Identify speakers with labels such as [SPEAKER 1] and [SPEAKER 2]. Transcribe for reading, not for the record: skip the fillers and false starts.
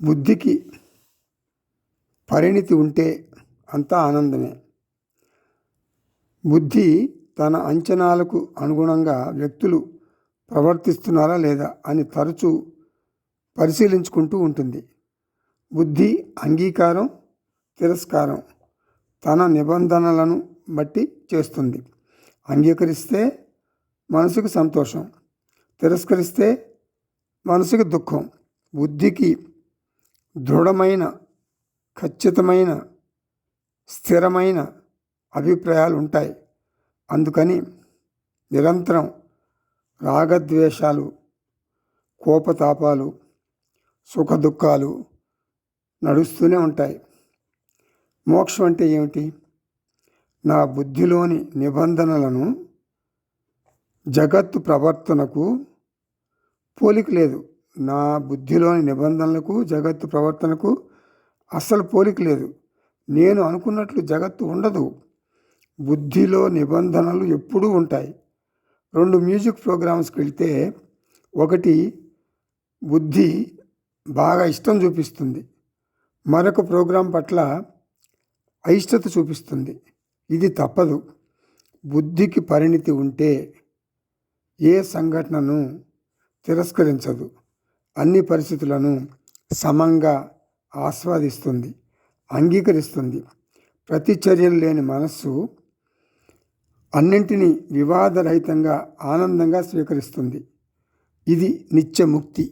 [SPEAKER 1] బుద్ధికి పరిణితి ఉంటే అంతా ఆనందమే. బుద్ధి తన అంచనాలకు అనుగుణంగా వ్యక్తులు ప్రవర్తిస్తున్నారా లేదా అని తరచూ పరిశీలించుకుంటూ ఉంటుంది. బుద్ధి అంగీకారం, తిరస్కారం తన నిబంధనలను బట్టి చేస్తుంది. అంగీకరిస్తే మనసుకు సంతోషం, తిరస్కరిస్తే మనసుకు దుఃఖం. బుద్ధికి దృఢమైన, ఖచ్చితమైన, స్థిరమైన అభిప్రాయాలు ఉంటాయి. అందుకని నిరంతరం రాగద్వేషాలు, కోపతాపాలు, సుఖదుఖాలు నడుస్తూనే ఉంటాయి. మోక్షం అంటే ఏమిటి? నా బుద్ధిలోని నిబంధనలను జగత్తు ప్రవర్తనకు పోలిక లేదు. నా బుద్ధిలోని నిబంధనలకు జగత్తు ప్రవర్తనకు అస్సలు పోలిక లేదు. నేను అనుకున్నట్లు జగత్తు ఉండదు. బుద్ధిలో నిబంధనలు ఎప్పుడూ ఉంటాయి. 2 మ్యూజిక్ ప్రోగ్రామ్స్కి వెళ్తే ఒకటి బుద్ధి బాగా ఇష్టం చూపిస్తుంది, మరొక ప్రోగ్రాం పట్ల అయిష్టత చూపిస్తుంది. ఇది తప్పదు. బుద్ధికి పరిణితి ఉంటే ఏ సంఘటనను తిరస్కరించదు. అన్ని పరిస్థితులను సమంగా ఆస్వాదిస్తుంది, అంగీకరిస్తుంది. ప్రతిచర్యలు లేని మనస్సు అన్నింటినీ వివాదరహితంగా ఆనందంగా స్వీకరిస్తుంది. ఇది నిత్యముక్తి.